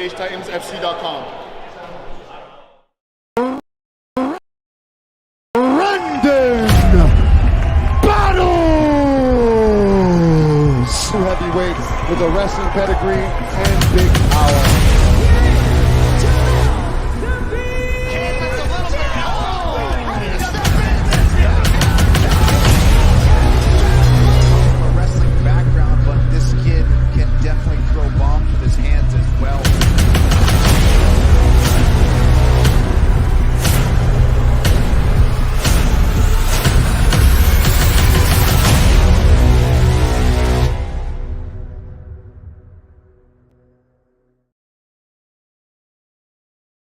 CageTitansFC.com. Battles! Two heavyweights with a wrestling pedigree and big power.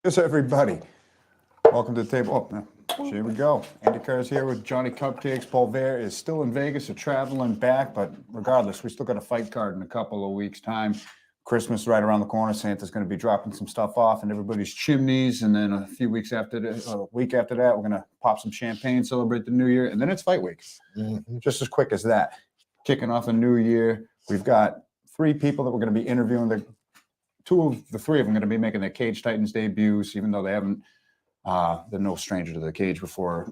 Yes, everybody. Welcome to the table. Oh, here we go. Andy Kurtz here with Johnny Cupcakes. Paul Bear is still in Vegas, so traveling back, but regardless, we still got a fight card in a couple of weeks' time. Christmas right around the corner. Santa's going to be dropping some stuff off in everybody's chimneys, and then a few weeks after that, a week after that, we're going to pop some champagne, celebrate the new year, and then it's fight week. Just as quick as that. Kicking off a new year, we've got three people that we're going to be interviewing. Two of the three of them are going to be making their Cage Titans debuts, even though they haven't, they're no stranger to the cage before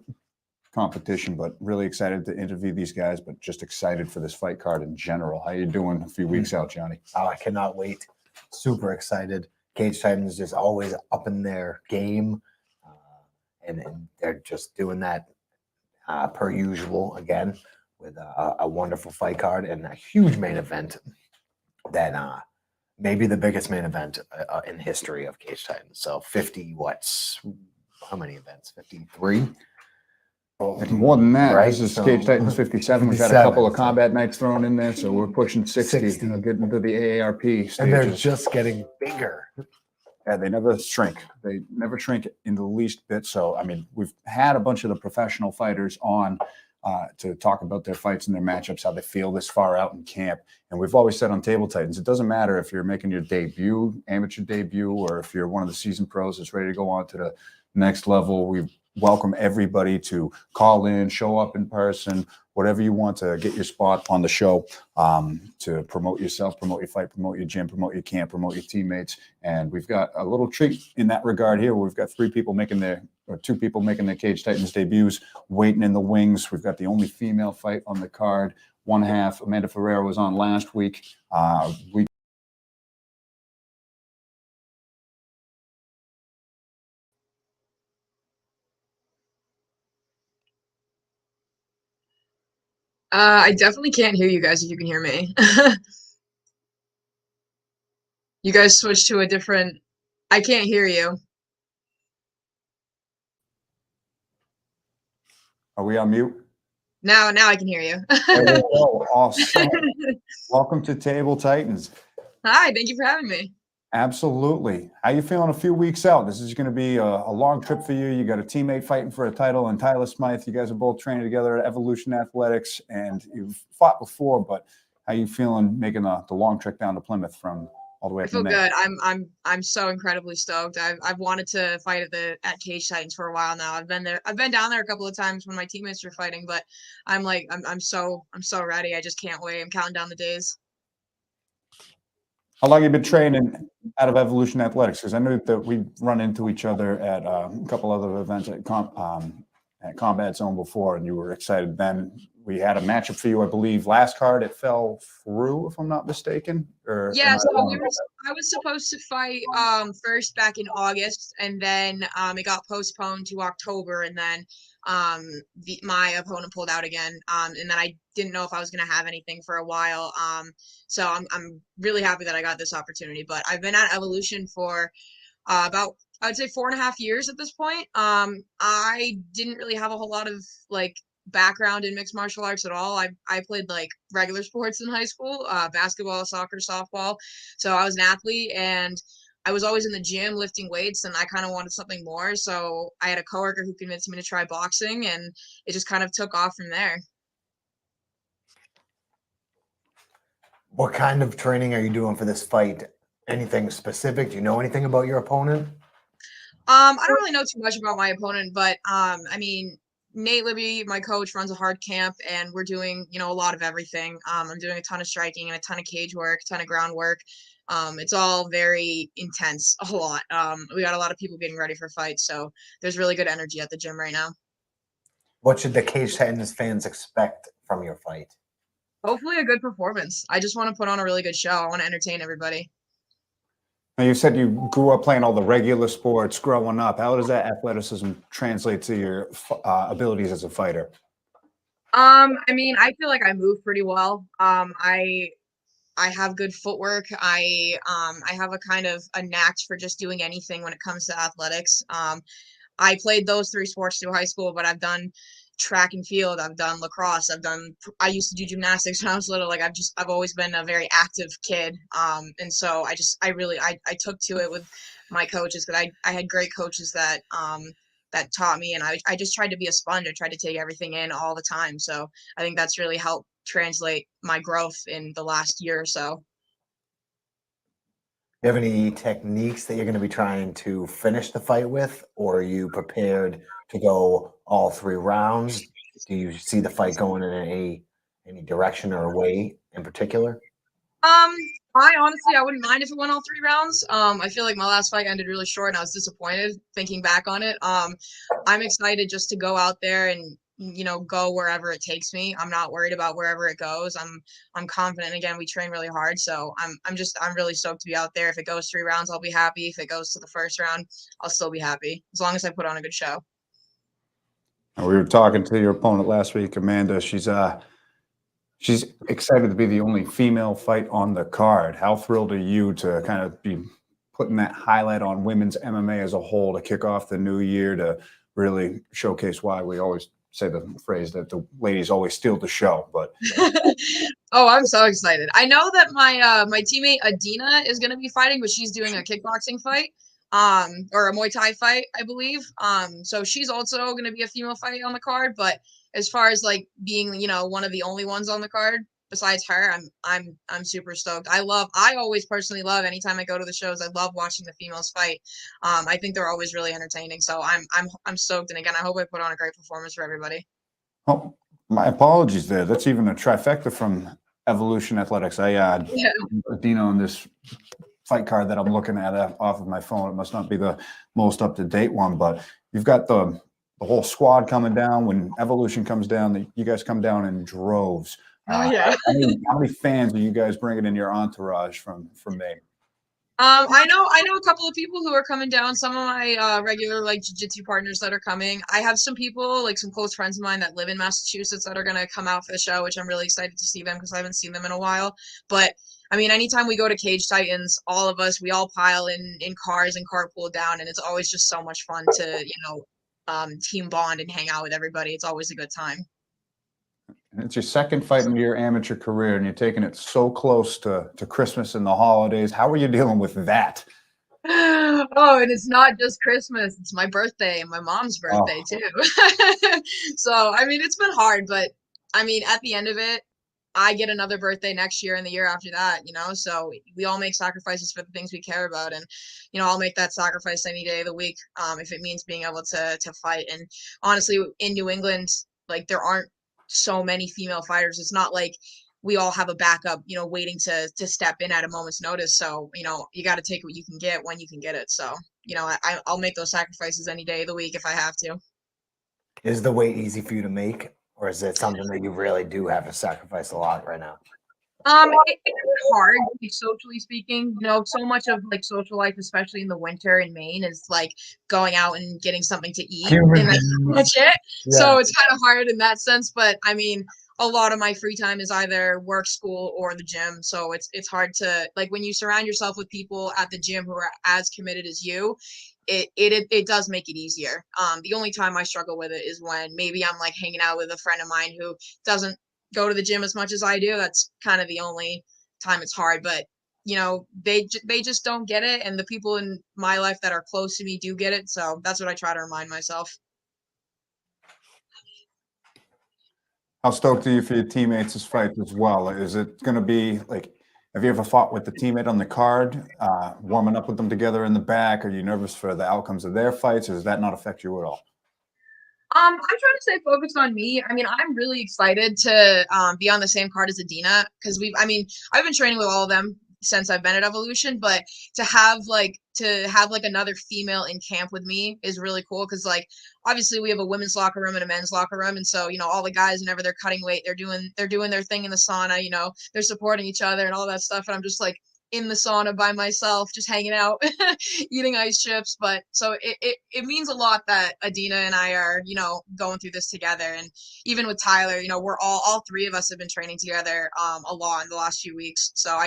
competition, but really excited to interview these guys, but just excited for this fight card in general. How you doing a few weeks out, Johnny? Oh, I cannot wait. Super excited. Cage Titans just always up in their game, and they're just doing that per usual again with a wonderful fight card and a huge main event that maybe the biggest main event in history of Cage Titans. So 50, how many events? 53? It's more than that. Right? This is So, Cage Titans 57. We've had a 57, couple of combat nights thrown in there, so we're pushing 60. Getting into the AARP stages. And they're just getting bigger. Yeah, they never shrink. They never shrink in the least bit. So, I mean, we've had a bunch of the professional fighters on to talk about their fights and their matchups, how they feel this far out in camp. And we've always said on Table Titans, it doesn't matter if you're making your debut, amateur debut, or if you're one of the seasoned pros that's ready to go on to the next level. We welcome everybody to call in, show up in person, whatever you want to get your spot on the show, to promote yourself, promote your fight, promote your gym, promote your camp, promote your teammates. And we've got a little treat in that regard here. We've got two people making their Cage Titans debuts waiting in the wings. We've got the only female fight on the card. One half, Amanda Ferreira was on last week. I definitely can't hear you guys if you can hear me. You guys switched to a different... I can't hear you. Are we on mute? Now I can hear you. There we go. Awesome. Welcome to Table Titans. Hi, thank you for having me. Absolutely. How you feeling a few weeks out? This is going to be a long trip for you. You got a teammate fighting for a title, Untitled Chapter. You guys are both training together at Evolution Athletics, and you've fought before, but how you feeling making the long trek down to Plymouth from all the way I up feel from there? good. I'm so incredibly stoked. I've wanted to fight at Cage Titans for a while now. I've been down there a couple of times when my teammates were fighting, but I'm so ready. I just can't wait. I'm counting down the days. How long have you been training out of Evolution Athletics? Because I know that we run into each other at a couple other events at Combat Zone before, and you were excited then. We had a matchup for you, I believe, last card. It fell through, if I'm not mistaken. Yeah, so I was supposed to fight first back in August, and then it got postponed to October, and then my opponent pulled out again, and then I didn't know if I was going to have anything for a while. So I'm really happy that I got this opportunity. But I've been at Evolution for about, I would say, 4.5 years at this point. I didn't really have a whole lot of background in mixed martial arts at all. I played regular sports in high school, basketball, soccer, softball. So I was an athlete, and I was always in the gym lifting weights, and I kind of wanted something more. So I had a coworker who convinced me to try boxing, and it just kind of took off from there. What kind of training are you doing for this fight? Anything specific? Do you know anything about your opponent? I don't really know too much about my opponent, but I mean, Nate Libby, my coach, runs a hard camp, and we're doing, a lot of everything. I'm doing a ton of striking and a ton of cage work, a ton of ground work. It's all very intense, a lot. We got a lot of people getting ready for fights, so there's really good energy at the gym right now. What should the Cage Titans fans expect from your fight? Hopefully a good performance. I just want to put on a really good show. I want to entertain everybody. Now, you said you grew up playing all the regular sports growing up. How does that athleticism translate to your abilities as a fighter? I mean, I feel like I move pretty well. I have good footwork. I have a kind of a knack for just doing anything when it comes to athletics. I played those 3 sports through high school, but I've done track and field. I've done lacrosse. I used to do gymnastics when I was little. Like I've always been a very active kid. And so I took to it with my coaches, because I had great coaches that taught me, and I just tried to be a sponge. I tried to take everything in all the time. So I think that's really helped translate my growth in the last year or so. Do you have any techniques that you're going to be trying to finish the fight with, or are you prepared to go all 3 rounds? Do you see the fight going in any direction or way in particular? I wouldn't mind if it went all 3 rounds. I feel like my last fight ended really short, and I was disappointed thinking back on it. I'm excited just to go out there and go wherever it takes me. I'm not worried about wherever it goes. I'm confident. Again, we train really hard, so I'm really stoked to be out there. If it goes 3 rounds, I'll be happy. If it goes to the first round, I'll still be happy, as long as I put on a good show. We were talking to your opponent last week, Amanda. She's excited to be the only female fight on the card. How thrilled are you to kind of be putting that highlight on women's MMA as a whole to kick off the new year, to really showcase why we always say the phrase that the ladies always steal the show? But Oh, I'm so excited. I know that my teammate Adina is going to be fighting, but she's doing a kickboxing fight, or a Muay Thai fight, I believe. So she's also going to be a female fight on the card. But as far as like being, one of the only ones on the card besides her, I'm super stoked. I always personally love, anytime I go to the shows, I love watching the females fight. I think they're always really entertaining. So I'm stoked. And again, I hope I put on a great performance for everybody. oh, my apologies there. That's even a trifecta from Evolution Athletics. I Yeah. Adina on this fight card that I'm looking at off of my phone. It must not be the most up-to-date one, but you've got the whole squad coming down. When Evolution comes down, you guys come down in droves. Oh yeah. How many fans are you guys bringing in your entourage from Maine? I know a couple of people who are coming down. Some of my regular like jiu-jitsu partners that are coming. I have some people, like some close friends of mine that live in Massachusetts, that are gonna come out for the show, which I'm really excited to see them, because I haven't seen them in a while. But I mean, anytime we go to Cage Titans, all of us, we all pile in cars and carpool down, and it's always just so much fun to team bond and hang out with everybody. It's always a good time. And it's your second fight in your amateur career, and you're taking it so close to Christmas and the holidays. How are you dealing with that? Oh, and it's not just Christmas. It's my birthday and my mom's birthday too. So, I mean, it's been hard, but I mean, at the end of it, I get another birthday next year and the year after that, so we all make sacrifices for the things we care about. And, I'll make that sacrifice any day of the week, if it means being able to fight. And honestly, in New England, like, there aren't so many female fighters. It's not like we all have a backup, waiting to step in at a moment's notice. So, you got to take what you can get when you can get it. So, I'll make those sacrifices any day of the week if I have to. Is the weight easy for you to make, or is it something that you really do have to sacrifice a lot right now? It's hard, like, socially speaking. So much of like social life, especially in the winter in Maine, is like going out and getting something to eat, and that's pretty much it. Yeah. So it's kind of hard in that sense. But I mean, a lot of my free time is either work, school, or the gym. So it's hard to, like, when you surround yourself with people at the gym who are as committed as you, it does make it easier. The only time I struggle with it is when maybe I'm like hanging out with a friend of mine who doesn't go to the gym as much as I do. That's kind of the only time it's hard. But they just don't get it, and the people in my life that are close to me do get it. So that's what I try to remind myself. How stoked are you for your teammates' fight as well? Is it going to be like, have you ever fought with the teammate on the card, warming up with them together in the back? Are you nervous for the outcomes of their fights, or does that not affect you at all? I'm trying to stay focused on me. I mean, I'm really excited to be on the same card as Adina, because I've been training with all of them since I've been at Evolution, but to have like another female in camp with me is really cool, because like obviously we have a women's locker room and a men's locker room, and so all the guys, whenever they're cutting weight, they're doing their thing in the sauna, they're supporting each other and all that stuff, and I'm just like in the sauna by myself, just hanging out, eating ice chips. But so it means a lot that Adina and I are, going through this together. And even with Tyler, we're all three of us have been training together a lot in the last few weeks. So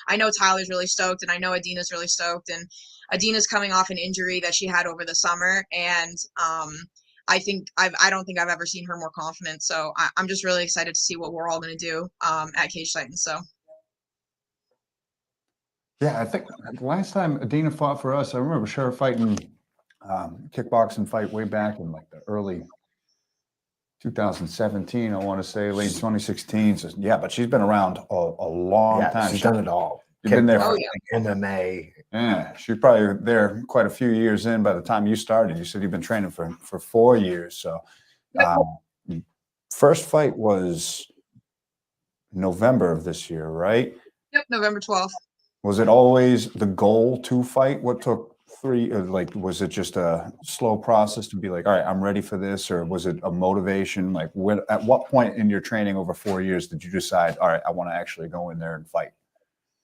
I know Tyler's really stoked, and I know Adina's really stoked, and Adina's coming off an injury that she had over the summer. And I don't think I've ever seen her more confident. So I'm just really excited to see what we're all going to do at Cage Titans. So. Yeah, I think the last time Adina fought for us, I remember her fighting kickboxing fight way back in like the early 2017, I want to say, late 2016. So, yeah, but she's been around a long time. She's done it all. She's been there for MMA. Yeah, she's probably there quite a few years in by the time you started. You said you've been training for 4 years. So first fight was November of this year, right? Yep, November 12th. Was it always the goal to fight? What took 3? Like, was it just a slow process to be like, all right, I'm ready for this, or was it a motivation? Like, at what point in your training over 4 years did you decide, all right, I want to actually go in there and fight?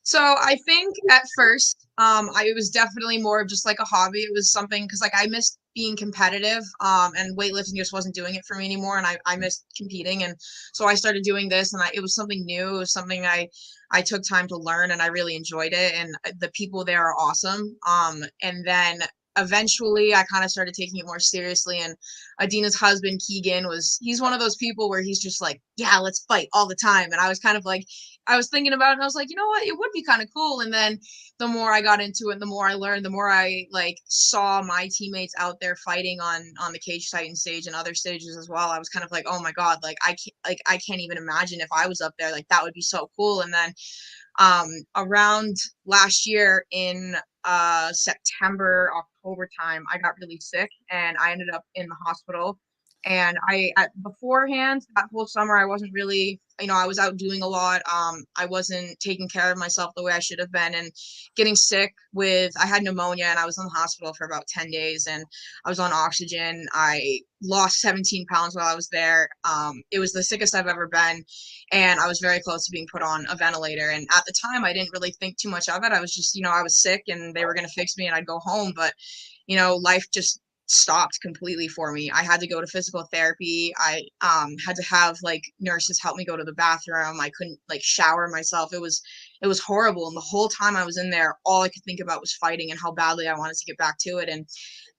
So I think at first, it was definitely more of just like a hobby. It was something because like I missed being competitive, and weightlifting just wasn't doing it for me anymore, and I missed competing, and so I started doing this, and it was something new. It was something I took time to learn, and I really enjoyed it, and the people there are awesome. And then eventually I kind of started taking it more seriously, and Adina's husband Keegan he's one of those people where he's just like, yeah, let's fight all the time. And I was kind of like, I was thinking about it, and I was like, you know what, it would be kind of cool. And then the more I got into it, the more I learned, the more I like saw my teammates out there fighting on the Cage Titan stage and other stages as well. I was kind of like, oh my God, like I can't even imagine if I was up there, like that would be so cool. And then around last year in September, October time, I got really sick and I ended up in the hospital. And beforehand, that whole summer, I wasn't really, I was out doing a lot. I wasn't taking care of myself the way I should have been, and getting sick I had pneumonia, and I was in the hospital for about 10 days, and I was on oxygen. I lost 17 pounds while I was there. It was the sickest I've ever been, and I was very close to being put on a ventilator. And at the time, I didn't really think too much of it. I was just, I was sick, and they were going to fix me, and I'd go home. But, life just stopped completely for me. I had to go to physical therapy. I had to have like nurses help me go to the bathroom. I couldn't like shower myself. It was horrible. And the whole time I was in there, all I could think about was fighting and how badly I wanted to get back to it. And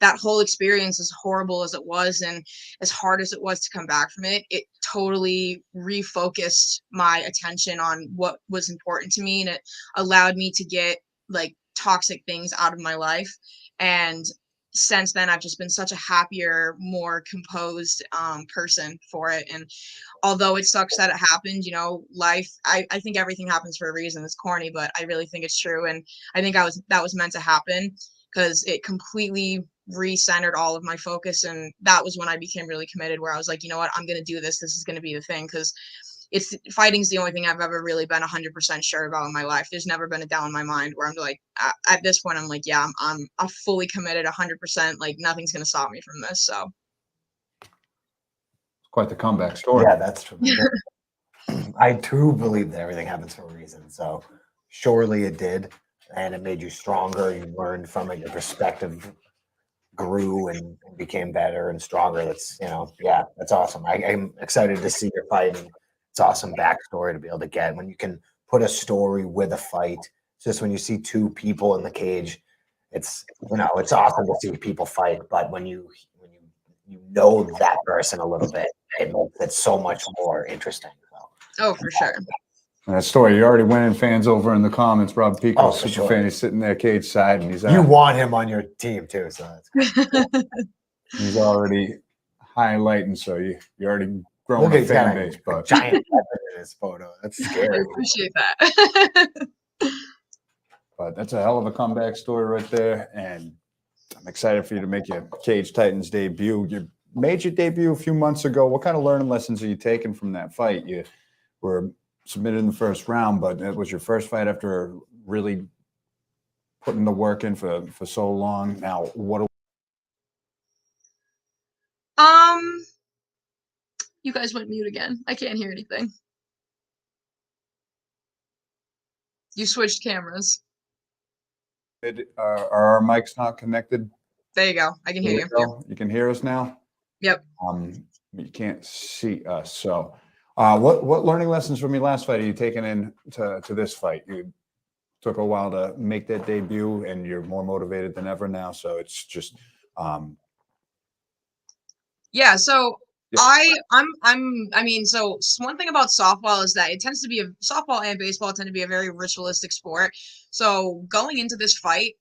that whole experience, as horrible as it was and as hard as it was to come back from it, it totally refocused my attention on what was important to me. And it allowed me to get like toxic things out of my life. And since then, I've just been such a happier, more composed person for it. And although it sucks that it happened, life, I think everything happens for a reason. It's corny, but I really think it's true. And I think that was meant to happen, because it completely recentered all of my focus. And that was when I became really committed, where I was like, you know what, I'm going to do this. This is going to be the thing, because fighting's the only thing I've ever really been 100% sure about in my life. There's never been a doubt in my mind where I'm like, at this point, I'm like, yeah, I'm fully committed 100%. Like nothing's going to stop me from this. So. Quite the comeback story. Yeah, that's true. I too believe that everything happens for a reason. So surely it did. And it made you stronger. You learned from it. Your perspective grew and became better and stronger. That's, yeah, that's awesome. I'm excited to see your fight. And it's awesome backstory to be able to get when you can put a story with a fight. It's just when you see two people in the cage, it's it's awesome to see people fight. But when you know that person a little bit, it makes it so much more interesting. So. Oh, for sure. And that story, you're already winning fans over in the comments. Rob Pico, super fan, he's sitting there cage side, and he's you want him on your team too, so that's good. He's already highlighting, so you already growing a fan base. But giant in his photo, that's scary. I appreciate that. But that's a hell of a comeback story right there, and I'm excited for you to make your Cage Titans debut. You made your debut a few months ago. What kind of learning lessons are you taking from that fight? You were submitted in the first round, but it was your first fight after really putting the work in for so long. Now, what? You guys went mute again. I can't hear anything. You switched cameras. Are our mics not connected? There you go. I can hear you. Go. You can hear us now? Yep. You can't see us. So what learning lessons from your last fight are you taking in to this fight? You took a while to make that debut and you're more motivated than ever now. So it's just yeah, so yeah. I mean, so one thing about softball is that it tends to be softball and baseball tend to be a very ritualistic sport. So going into this fight,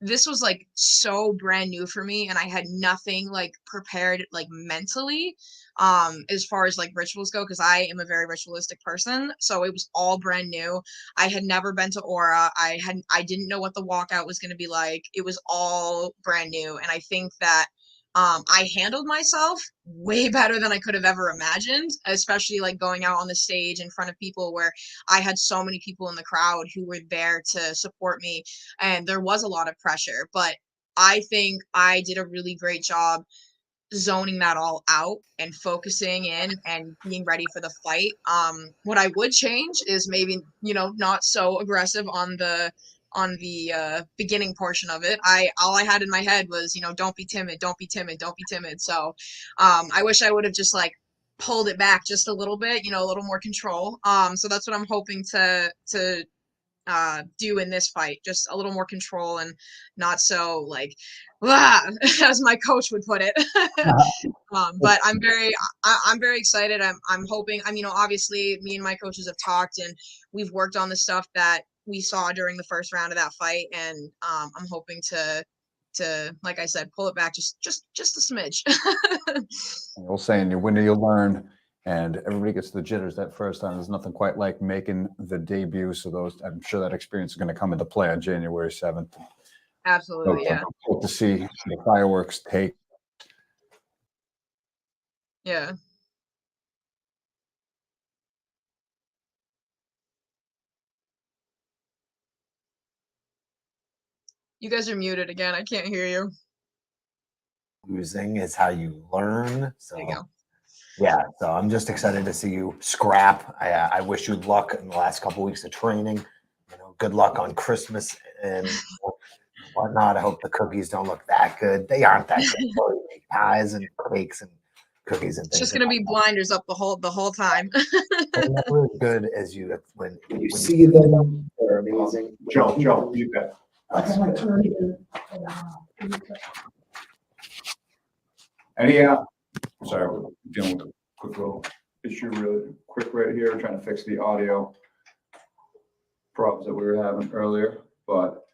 this was like so brand new for me, and I had nothing like prepared like mentally as far as like rituals go, because I am a very ritualistic person. So it was all brand new. I had never been to Aura. I didn't know what the walkout was going to be like. It was all brand new, and I think that I handled myself way better than I could have ever imagined, especially like going out on the stage in front of people where I had so many people in the crowd who were there to support me. And there was a lot of pressure, but I think I did a really great job zoning that all out and focusing in and being ready for the fight. What I would change is maybe, not so aggressive on the beginning portion of it. All I had in my head was, don't be timid, don't be timid, don't be timid. So I wish I would have just like pulled it back just a little bit, a little more control. So that's what I'm hoping to do in this fight, just a little more control and not so like as my coach would put it. But I'm very excited. I'm hoping. Obviously, me and my coaches have talked and we've worked on the stuff that we saw during the first round of that fight, and I'm hoping to like I said, pull it back just a smidge. We'll say, and you win or you learn, and everybody gets the jitters that first time. There's nothing quite like making the debut. So I'm sure that experience is going to come into play on January 7th. Absolutely, yeah. Hope to see the fireworks take. Yeah. You guys are muted again. I can't hear you. Losing is how you learn. So there you go. Yeah, so I'm just excited to see you scrap. I wish you luck in the last couple of weeks of training. Good luck on Christmas and whatnot. I hope the cookies don't look that good. They aren't that good. You make pies and cakes and cookies and things. It's just gonna be blinders up the whole time. They're never as good as when you see them. They're amazing. Joe, you bet. Sorry, we're dealing with a quick little issue really quick right here, trying to fix the audio problems that we were having earlier. But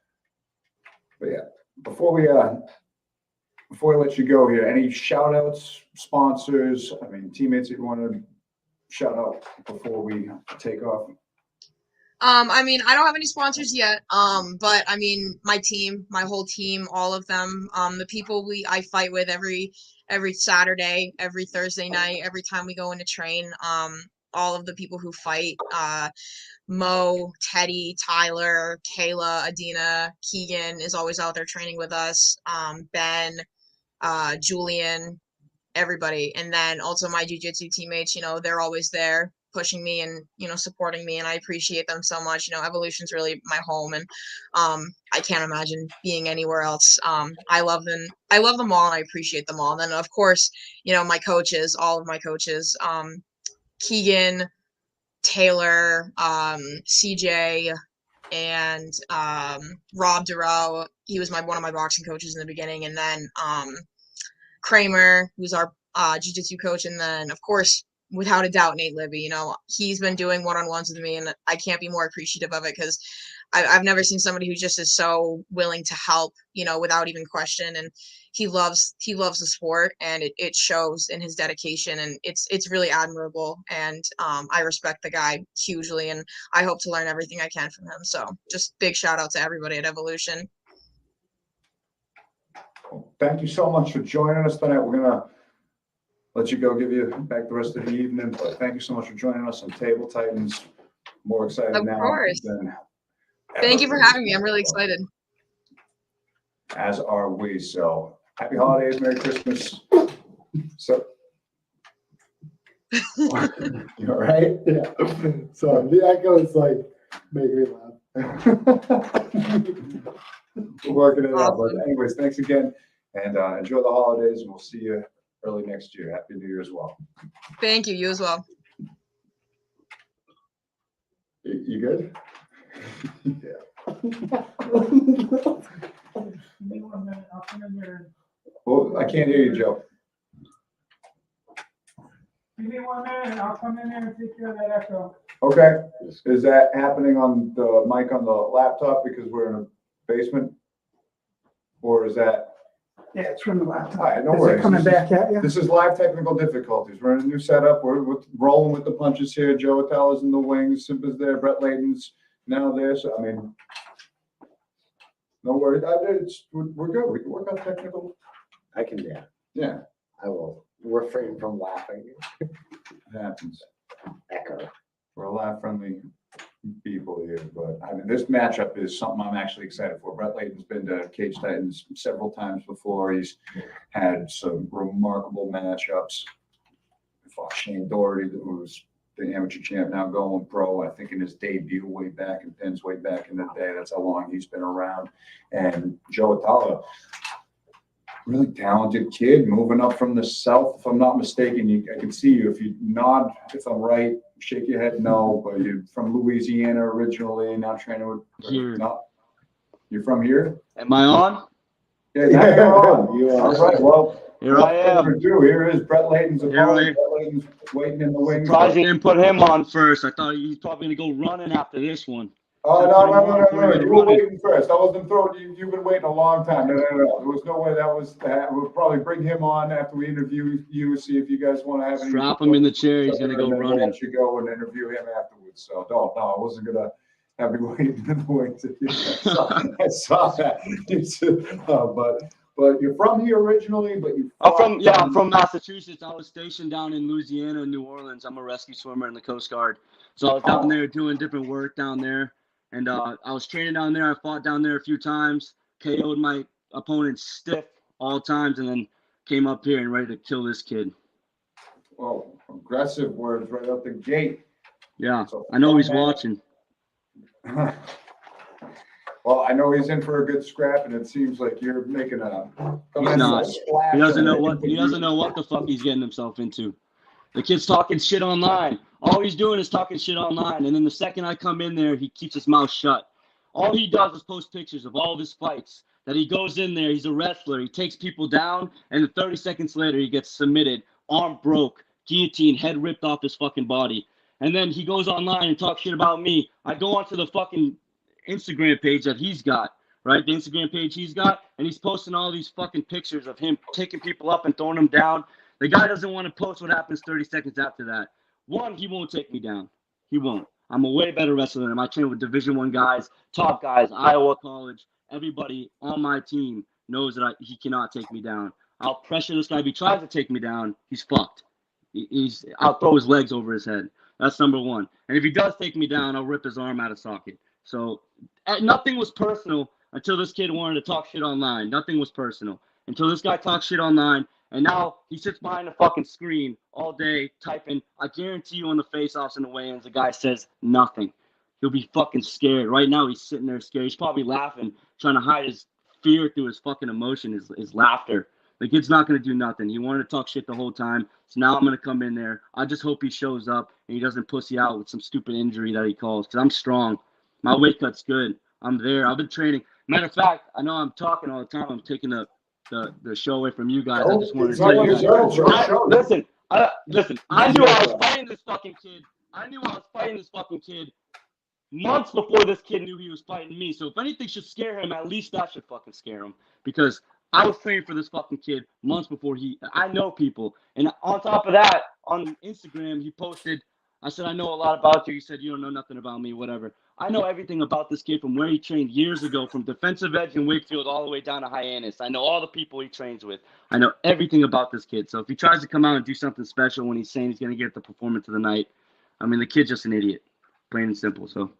yeah, before we let you go here, any shout outs, sponsors, teammates that you want to shout out before we take off? I don't have any sponsors yet. But my whole team, all of them, the people I fight with every Saturday, every Thursday night, every time we go into train, all of the people who fight, Mo, Teddy, Tyler, Kayla, Adina, Keegan is always out there training with us. Ben, Julian, everybody. And then also my jiu-jitsu teammates, they're always there pushing me and, supporting me. And I appreciate them so much. Evolution's really my home, and I can't imagine being anywhere else. I love them all, and I appreciate them all. And then of course, my coaches, all of my coaches, Keegan, Taylor, CJ, and Rob Durrell. He was one of my boxing coaches in the beginning, and then Kramer, who's our jiu-jitsu coach, and then of course, without a doubt, Nate Libby. He's been doing one-on-ones with me, and I can't be more appreciative of it, because I've never seen somebody who just is so willing to help, without even question. And he loves the sport, and it shows in his dedication, and it's really admirable. And I respect the guy hugely, and I hope to learn everything I can from him. So just big shout out to everybody at Evolution. Thank you so much for joining us tonight. We're gonna let you go, give you back the rest of the evening. But thank you so much for joining us on Table Titans. More excited Of now course. than Thank you for having me. I'm really excited. As are we. So happy holidays, Merry Christmas. So you all right? Yeah. So the echo is like making me laugh. We're working it out. But anyways, thanks again, and enjoy the holidays, and we'll see you early next year. Happy New Year as well. Thank you. You as well. You good? Yeah. Well, I can't hear you, Joe. Give me 1 minute, I'll come in there and take care of that echo. Okay. Is that happening on the mic on the laptop because we're in a basement? Or is that? Yeah, it's from the laptop. All right, no Is worries. it coming back at you? This is live technical difficulties. We're in a new setup. We're rolling with the punches here. Joe Atallah's in the wings. Symba's there. Brett Layton's now there. So, I mean, no worries. We're good. We can work on technical. I can, yeah. Yeah, I will refrain from laughing. it happens. Echo. We're a lot of friendly people here, but I mean, this matchup is something I'm actually excited for. Brett Layton's been to Cage Titans several times before. He's had some remarkable matchups. He fought Shane Doherty, who was the amateur champ, now going pro. I think in his debut way back in Penn's way back in the day. That's how long he's been around. And Joe Atallah, really talented kid moving up from the south. If I'm not mistaken, I can see you. If you nod, if I'm right, shake your head no. But you're from Louisiana originally, now training with. Here. No, you're from here. Am I on? Yeah, now you're on. You are. All right. Well, Here I am. Here is Brett Layton's Here opponent. Brett Layton's waiting in the wings. Surprised you didn't put him on first. I thought he was probably gonna go running after this one. Oh, no. You were waiting first. I wasn't throwing you. You've been waiting a long time. No. There was no way that was that. We'll probably bring him on after we interview you, see if you guys want to have any. Strap him in the chair. He's gonna go and then running. We'll let you go and interview him afterwards. So, no, I wasn't going to have you waiting in the wings. I saw that. But you're from here originally, but you. I'm from Massachusetts. I was stationed down in Louisiana and New Orleans. I'm a rescue swimmer in the Coast Guard. So I was down there doing different work down there. And I was training down there. I fought down there a few times, KO'd my opponent stiff all times, and then came up here and ready to kill this kid. Well, aggressive words right out the gate. Yeah, So, I know he's watching. Well, I know he's in for a good scrap, and it seems like you're making a. He's not. splash He doesn't know on it. what the fuck he's getting himself into. The kid's talking shit online. All he's doing is talking shit online. And then the second I come in there, he keeps his mouth shut. All he does is post pictures of all of his fights. That he goes in there, he's a wrestler. He takes people down, and then 30 seconds later, he gets submitted, arm broke, guillotine, head ripped off his fucking body. And then he goes online and talks shit about me. I go onto the fucking Instagram page that he's got, right? The Instagram page he's got, and he's posting all these fucking pictures of him taking people up and throwing them down. The guy doesn't want to post what happens 30 seconds after that. One, he won't take me down. He won't. I'm a way better wrestler than him. I train with Division I guys, top guys, Iowa College. Everybody on my team knows that he cannot take me down. I'll pressure this guy. If he tries to take me down, he's fucked. I'll throw his legs over his head. That's number one. And if he does take me down, I'll rip his arm out of socket. So nothing was personal until this kid wanted to talk shit online. Nothing was personal until this guy talks shit online. And now he sits behind a fucking screen all day typing. I guarantee you on the face-offs and the weigh-ins, the guy says nothing. He'll be fucking scared. Right now he's sitting there scared. He's probably laughing, trying to hide his fear through his fucking emotion, his laughter. The kid's not going to do nothing. He wanted to talk shit the whole time. So now I'm going to come in there. I just hope he shows up and he doesn't pussy out with some stupid injury that he calls, because I'm strong. My weight cut's good. I'm there. I've been training. Matter of fact, I know I'm talking all the time. I'm taking the show away from you guys. I just wanted to tell you guys. Listen. I knew I was fighting this fucking kid months before this kid knew he was fighting me. So if anything should scare him, at least that should fucking scare him. Because I was training for this fucking kid months before I know people. And on top of that, on Instagram, he posted, I said, I know a lot about you. He said, you don't know nothing about me, whatever. I know everything about this kid from where he trained years ago, from defensive edge in Wakefield all the way down to Hyannis. I know all the people he trains with. I know everything about this kid. So if he tries to come out and do something special when he's saying he's going to get the performance of the night, I mean, the kid's just an idiot, plain and simple. So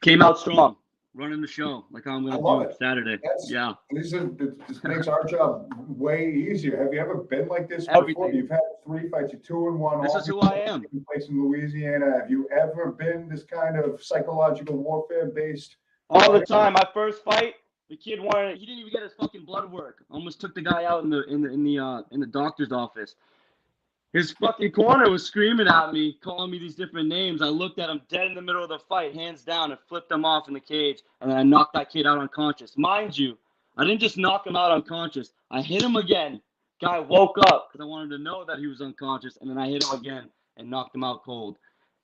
Came out strong, running the show like I'm I going love to do it. Saturday. That's- Yeah. This makes our job way easier. Have you ever been like this Everything. before? You've had 3 fights, you're 2-1. This all is who I am. taking place in Louisiana. Have you ever been this kind of psychological warfare based? All the time. My first fight, the kid he didn't even get his fucking blood work. Almost took the guy out in the doctor's office. His fucking corner was screaming at me, calling me these different names. I looked at him dead in the middle of the fight, hands down, and flipped him off in the cage. And then I knocked that kid out unconscious. Mind you, I didn't just knock him out unconscious. I hit him again. Guy woke up because I wanted to know that he was unconscious. And then I hit him again and knocked him out cold.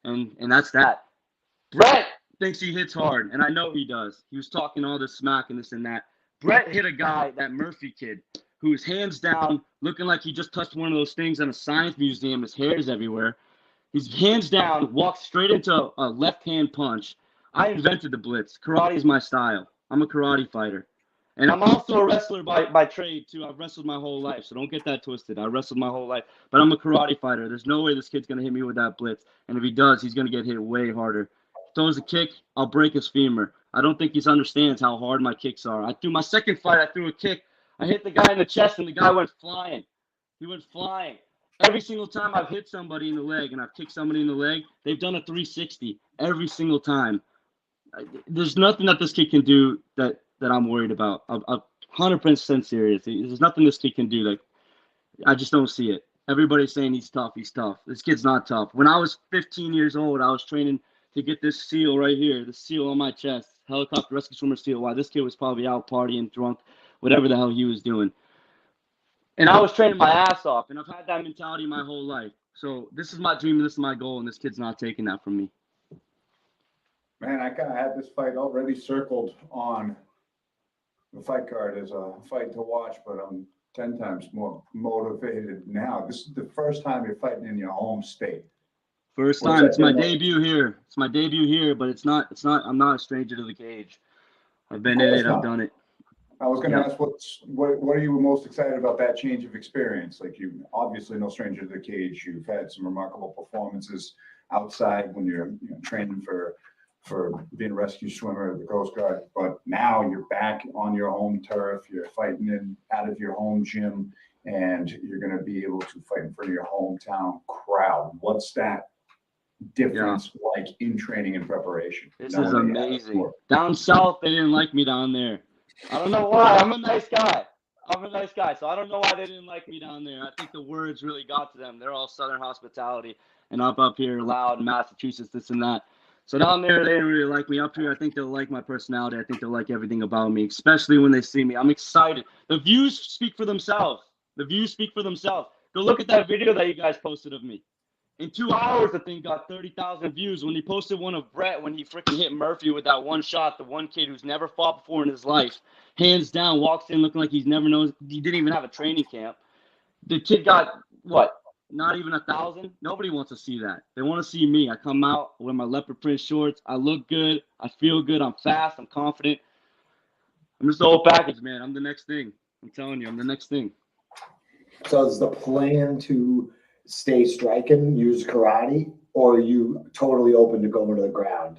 And that's that. Brett thinks he hits hard, and I know he does. He was talking all this smack and this and that. Brett hit a guy, that Murphy kid, who was hands down, looking like he just touched one of those things in a science museum. His hair is everywhere. He's hands down, walked straight into a left-hand punch. I invented the blitz. Karate is my style. I'm a karate fighter. And I'm also a wrestler by trade, too. I've wrestled my whole life, so don't get that twisted. I wrestled my whole life. But I'm a karate fighter. There's no way this kid's going to hit me with that blitz. And if he does, he's going to get hit way harder. Throws a kick, I'll break his femur. I don't think he understands how hard my kicks are. My second fight, I threw a kick. I hit the guy in the chest, and the guy went flying. He went flying. Every single time I've hit somebody in the leg and I've kicked somebody in the leg, they've done a 360 every single time. There's nothing that this kid can do that I'm worried about. I'm 100% serious. There's nothing this kid can do. Like, I just don't see it. Everybody's saying he's tough. He's tough. This kid's not tough. When I was 15 years old, I was training to get this seal right here, the seal on my chest, helicopter rescue swimmer seal. Why this kid was probably out partying, drunk, whatever the hell he was doing. And I was training my ass off, and I've had that mentality my whole life. So this is my dream, and this is my goal, and this kid's not taking that from me. Man, I kind of had this fight already circled on the fight card as a fight to watch, but I'm 10 times more motivated now. This is the first time you're fighting in your home state. First time. It's my debut here. It's my debut here, but it's not. I'm not a stranger to the cage. I've been in it. I've done it. I was going to ask, what are you most excited about that change of experience? Like, you obviously no stranger to the cage. You've had some remarkable performances outside when you're training for being a rescue swimmer at the Coast Guard, but now you're back on your home turf. You're fighting out of your home gym, and you're going to be able to fight in front of your hometown crowd. What's that difference like in training and preparation? This is amazing. Down south, they didn't like me down there. I don't know why. I'm a nice guy, so I don't know why they didn't like me down there. I think the words really got to them. They're all Southern hospitality, and up here, loud, Massachusetts, this and that. So down there, they didn't really like me. Up here, I think they'll like my personality. I think they'll like everything about me, especially when they see me. I'm excited. The views speak for themselves. Go look at that video that you guys posted of me. In 2 hours, the thing got 30,000 views. When he posted one of Brett, when he freaking hit Murphy with that one shot, the one kid who's never fought before in his life, hands down, walks in looking like he didn't even have a training camp. The kid got, what, not even 1,000? Nobody wants to see that. They want to see me. I come out with my leopard print shorts. I look good. I feel good. I'm fast. I'm confident. I'm just the whole package, man. I'm the next thing. I'm telling you, I'm the next thing. So is the plan to stay striking, use karate, or are you totally open to going to the ground?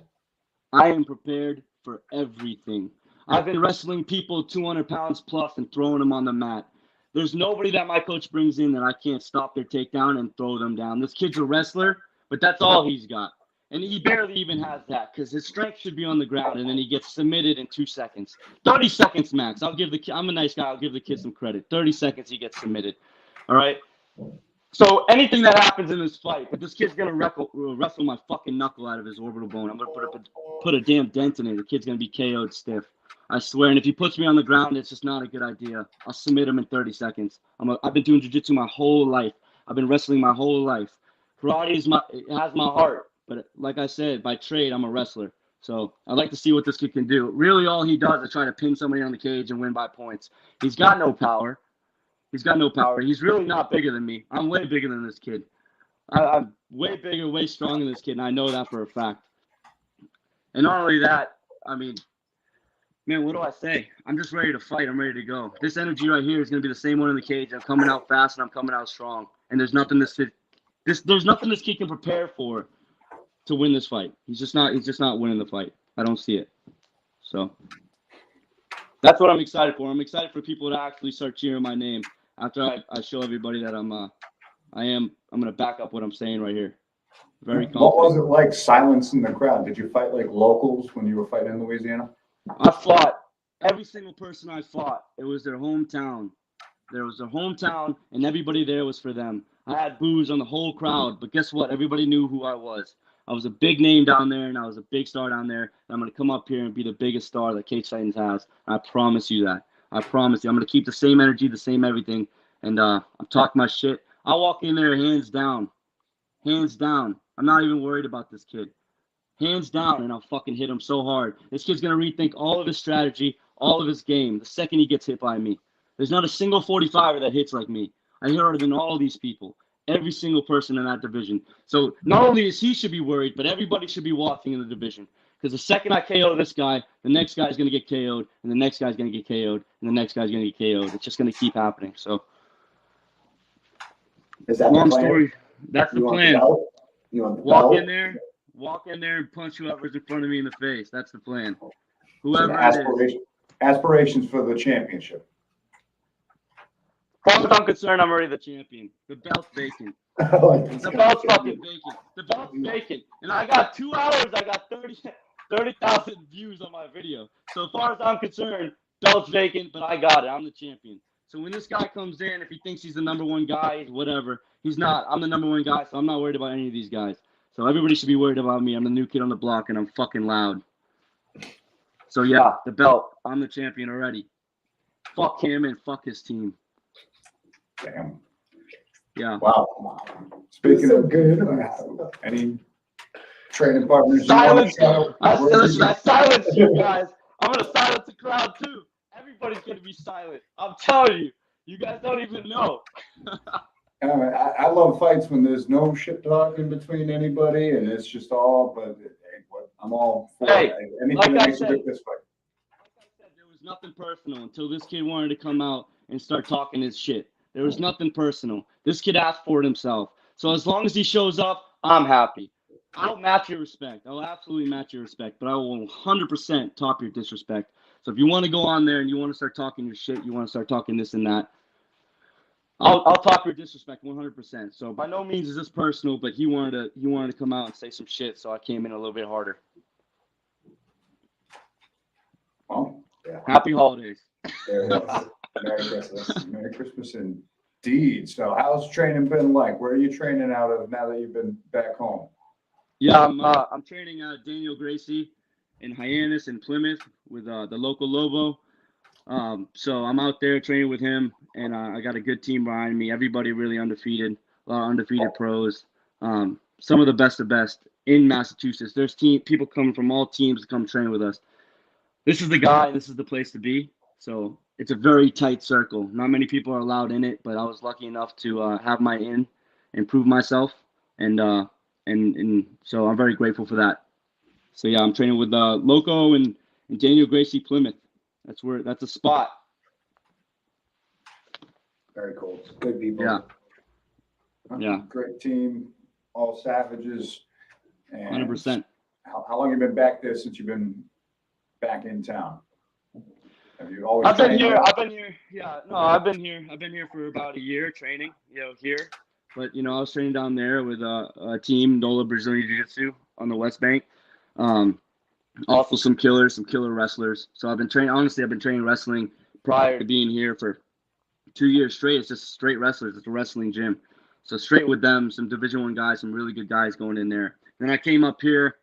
I am prepared for everything. I've been wrestling people 200 pounds plus and throwing them on the mat. There's nobody that my coach brings in that I can't stop their takedown and throw them down. This kid's a wrestler, but that's all he's got. And he barely even has that because his strength should be on the ground, and then he gets submitted in 2 seconds. 30 seconds max. I'm a nice guy. I'll give the kid some credit. 30 seconds, he gets submitted. All right? So anything that happens in this fight, but this kid's going to wrestle my fucking knuckle out of his orbital bone. I'm going to put a damn dent in it. The kid's going to be KO'd stiff. I swear. And if he puts me on the ground, it's just not a good idea. I'll submit him in 30 seconds. I've been doing jiu-jitsu my whole life. I've been wrestling my whole life. Karate has my heart. But like I said, by trade, I'm a wrestler. So I'd like to see what this kid can do. Really, all he does is try to pin somebody on the cage and win by points. He's got no power. He's really not bigger than me. I'm way bigger than this kid. I'm way bigger, way stronger than this kid, and I know that for a fact. And not only that, I mean, man, what do I say? I'm just ready to fight. I'm ready to go. This energy right here is going to be the same one in the cage. I'm coming out fast, and I'm coming out strong. And there's nothing this kid can prepare for to win this fight. He's just not winning the fight. I don't see it. So that's what I'm excited for. I'm excited for people to actually start cheering my name after I show everybody that I'm going to back up what I'm saying right here. Very confident. What was it like silencing the crowd? Did you fight like locals when you were fighting in Louisiana? I fought every single person I fought. It was their hometown. There was their hometown, and everybody there was for them. I had boos on the whole crowd, but guess what? Everybody knew who I was. I was a big name down there, and I was a big star down there. And I'm going to come up here and be the biggest star that Cage Titans has. I promise you that. I promise you. I'm going to keep the same energy, the same everything, and I'm talking my shit. I'll walk in there hands down. Hands down. I'm not even worried about this kid. Hands down, and I'll fucking hit him so hard. This kid's going to rethink all of his strategy, all of his game, the second he gets hit by me. There's not a single 45er that hits like me. I hit harder than all these people, every single person in that division. So not only is he should be worried, but everybody should be walking in the division. Because the second I KO this guy, the next guy's going to get KO'd, and the next guy's going to get KO'd, and the next guy's going to get KO'd. It's just going to keep happening. So Is that long the plan? story. That's the You want plan. the belt? You want the Walk belt? in there and punch whoever's in front of me in the face. That's the plan. So Whoever the it is. aspirations for the championship. As far as I'm concerned, I'm already the champion. The belt's vacant. The belt's fucking vacant. The belt's vacant. And I got 2 hours. I got 30,000 views on my video. So as far as I'm concerned, belt's vacant, but I got it. I'm the champion. So when this guy comes in, if he thinks he's the number one guy, whatever, he's not. I'm the number one guy, so I'm not worried about any of these guys. So everybody should be worried about me. I'm the new kid on the block, and I'm fucking loud. So yeah, the belt. I'm the champion already. Fuck him and fuck his team. Damn. Yeah. Wow. Speaking so of good. any training partners? Silence. You want I silence you guys. I'm gonna silence the crowd too. Everybody's gonna be silent. I'm telling you. You guys don't even know. I love fights when there's no shit talk in between anybody and it's just all, but I'm all for Hey, it. Anything like that I makes a said- good this fight. Like I said, there was nothing personal until this kid wanted to come out and start talking his shit. There was nothing personal. This kid asked for it himself. So as long as he shows up, I'm happy. I'll match your respect. I'll absolutely match your respect, but I will 100% top your disrespect. So if you want to go on there and you want to start talking your shit, you want to start talking this and that, I'll top your disrespect 100%. So by no means is this personal, but he wanted to come out and say some shit, so I came in a little bit harder. Well, yeah. Happy holidays. There it is. Merry Christmas. Merry Christmas indeed. So how's training been like? Where are you training out of now that you've been back home? Yeah, I'm training Daniel Gracie in Hyannis and Plymouth with the local Lobo. So I'm out there training with him, and I got a good team behind me. Everybody really undefeated, a lot of undefeated pros. Some of the best in Massachusetts. There's people coming from all teams to come train with us. This is the guy. This is the place to be. So it's a very tight circle. Not many people are allowed in it, but I was lucky enough to have my in and prove myself, and so I'm very grateful for that. So yeah, I'm training with Loco and Daniel Gracie Plymouth. That's a spot. Very cool. Good people. Yeah. Yeah. Great team, all savages. And 100%. How long have you been back there since you've been back in town? Have you always I've been trained here. there? I've been here. Yeah. No, I've been here. I've been here for about a year training, here. But, I was training down there with a team, NOLA Brazilian Jiu-Jitsu on the West Bank. Also some killer wrestlers. So I've been training wrestling prior to being here for 2 years straight. It's just straight wrestlers. It's a wrestling gym. So straight with them, some Division I guys, some really good guys going in there. Then I came up here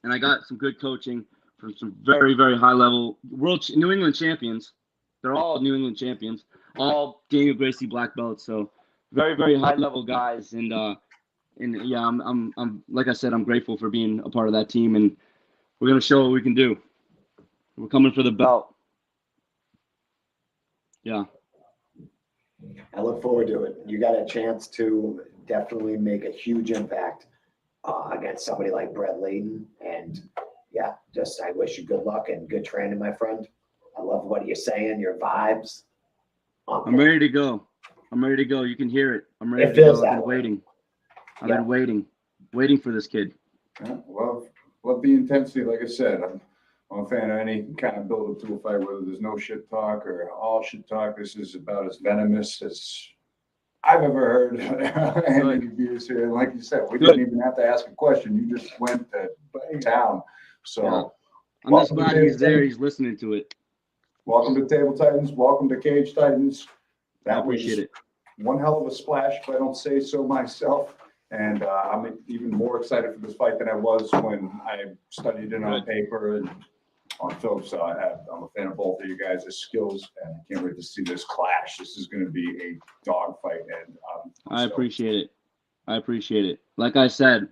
and I got some good coaching from some very, very high level New England champions. They're all New England champions, all Daniel Gracie black belts. So very, very high level guys. And yeah, I'm like I said, I'm grateful for being a part of that team, and we're going to show what we can do. We're coming for the belt. Yeah. I look forward to it. You got a chance to definitely make a huge impact against somebody like Brett Layton. And yeah, I wish you good luck and good training, my friend. I love what you're saying, your vibes. I'm ready to go. You can hear it. I'm ready It to feels go. I've that been way. waiting. I've been waiting for this kid. Yeah, love love the intensity. Like I said, I'm a fan of any kind of build up to a fight, whether there's no shit talk or all shit talk. This is about as venomous as I've ever heard any interviews here. And like you said, we didn't even have to ask a question. You just went to town. So I'm just glad he's there. He's listening to it. welcome to Table Titans. Welcome to Cage Titans. I appreciate it. One hell of a splash, if I don't say so myself. And I'm even more excited for this fight than I was when I studied it on paper and on film. So I'm a fan of both of you guys' skills, and I can't wait to see this clash. This is going to be a dog fight, and I appreciate it. I appreciate it. Like I said,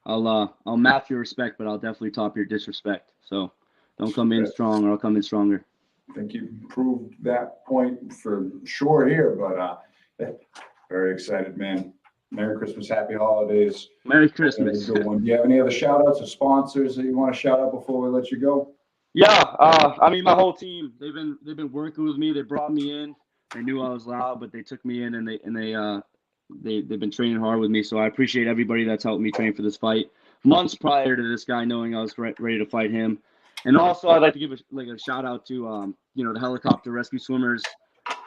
I'll match your respect, but I'll definitely top your disrespect. So don't come in strong, or I'll come in stronger. I think you proved that point for sure here. But very excited, man. Merry Christmas, happy holidays. Merry Christmas. Good one. Do you have any other shout outs or sponsors that you want to shout out before we let you go? Yeah, I mean, my whole team, they've been working with me. They brought me in. They knew I was loud, but they took me in, and they've been training hard with me. So I appreciate everybody that's helped me train for this fight months prior to this guy knowing I was ready to fight him. And also, I'd like to give a shout out to the helicopter rescue swimmers.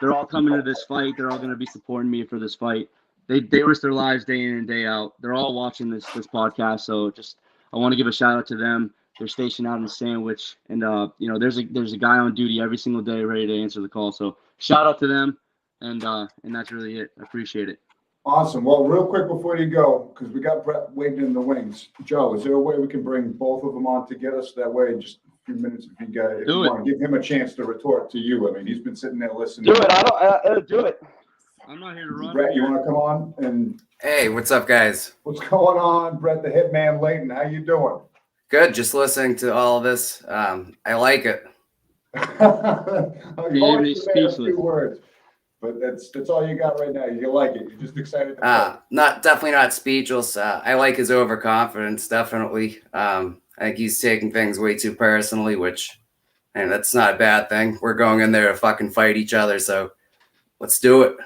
They're all coming to this fight. They're all going to be supporting me for this fight. They risk their lives day in and day out. They're all watching this podcast. So I want to give a shout out to them. They're stationed out in Sandwich, and there's a guy on duty every single day ready to answer the call. So shout out to them, and that's really it. I appreciate it. Awesome. Well, real quick before you go, because we got Brett waiting in the wings. Joe, is there a way we can bring both of them on together so that way, just a few minutes, if you want to give him a chance to retort to you? I mean, he's been sitting there listening. Do it. I don't do it. I'm not here to run. Brett, you want to come on? And hey, what's up, guys? what's going on, Brett, the Hitman Layton? How you doing? Good. Just listening to all of this. I like it. You only said a few words, but that's all you got right now. You like it. You're just excited. Definitely not speechless. I like his overconfidence. Definitely. I think he's taking things way too personally, which, and that's not a bad thing. We're going in there to fucking fight each other, so let's do it.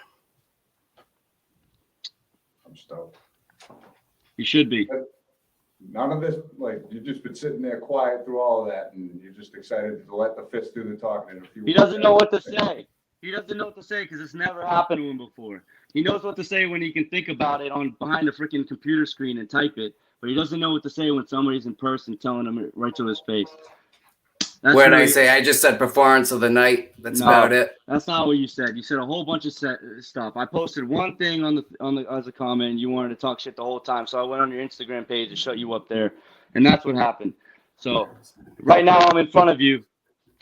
I'm stoked. You should be. None of this, like, you've just been sitting there quiet through all of that, and you're just excited to let the fist do the talking in a few. He doesn't know what to say. He doesn't know what to say because it's never happened to him before. He knows what to say when he can think about it behind a freaking computer screen and type it, but he doesn't know what to say when somebody's in person telling him it right to his face. What did I say? I just said performance of the night. That's about it. That's not what you said. You said a whole bunch of stuff. I posted one thing on the as a comment. You wanted to talk shit the whole time, so I went on your Instagram page and shut you up there, and that's what happened. So right now I'm in front of you.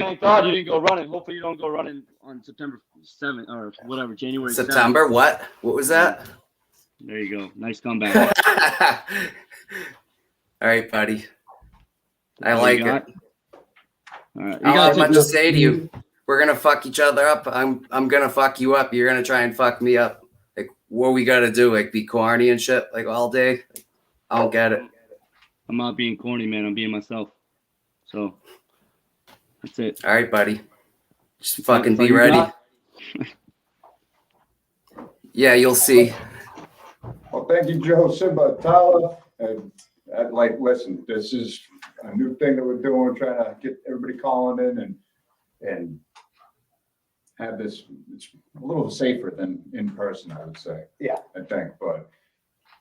Thank God you didn't go running. Hopefully you don't go running on September 7th or whatever, January 7th. September? What? What was that? There you go. Nice comeback. All right, buddy. I like it. All right. I don't have much to say to you. We're gonna fuck each other up. I'm gonna fuck you up. You're gonna try and fuck me up. Like, what we gotta do? Like, be corny and shit like all day? I don't get it. I'm not being corny, man. I'm being myself. So that's it. All right, buddy. Just fucking be ready. Yeah, you'll see. Well, thank you, Joe, Symba, Atallah, and listen, this is a new thing that we're doing. We're trying to get everybody calling in and have this. It's a little safer than in person, I would say. Yeah, I think. But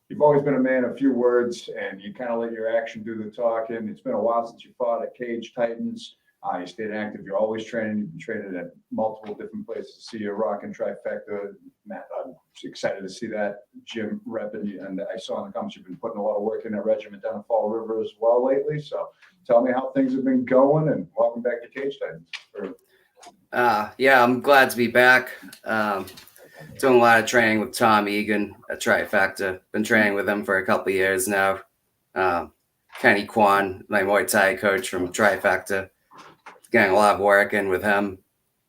you've always been a man of few words, and you kind of let your action do the talking. It's been a while since you fought at Cage Titans. You stayed active. You're always training. You've been training at multiple different places. See you rocking trifecta. Matt, I'm excited to see that gym rep. And I saw in the comments you've been putting a lot of work in that regiment down in Fall River as well lately. So tell me how things have been going, and welcome back to Cage Titans. Yeah, I'm glad to be back. Doing a lot of training with Tom Egan at Trifecta. Been training with him for a couple of years now. Kenny Kwan, my Muay Thai coach from Trifecta. Getting a lot of work in with him.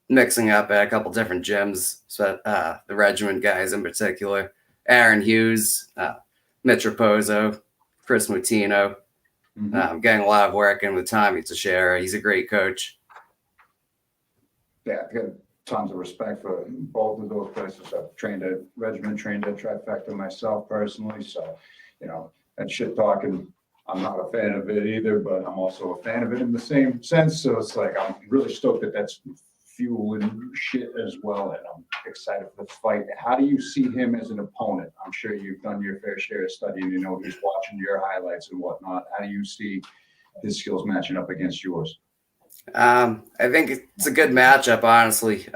Mixing up at a couple different gyms. So the regiment guys in particular. Aaron Hughes, Mitch Raposo, Chris Mutino. Getting a lot of work in with Tommy Teixeira. He's a great coach. Yeah, I've got tons of respect for both of those places. I've trained at regiment, trained at Trifecta myself personally. So, that shit talking, I'm not a fan of it either, but I'm also a fan of it in the same sense. So it's like, I'm really stoked that that's fueling shit as well. And I'm excited for the fight. How do you see him as an opponent? I'm sure you've done your fair share of studying, you know, he's watching your highlights and whatnot. How do you see his skills matching up against yours? I think it's a good matchup, honestly.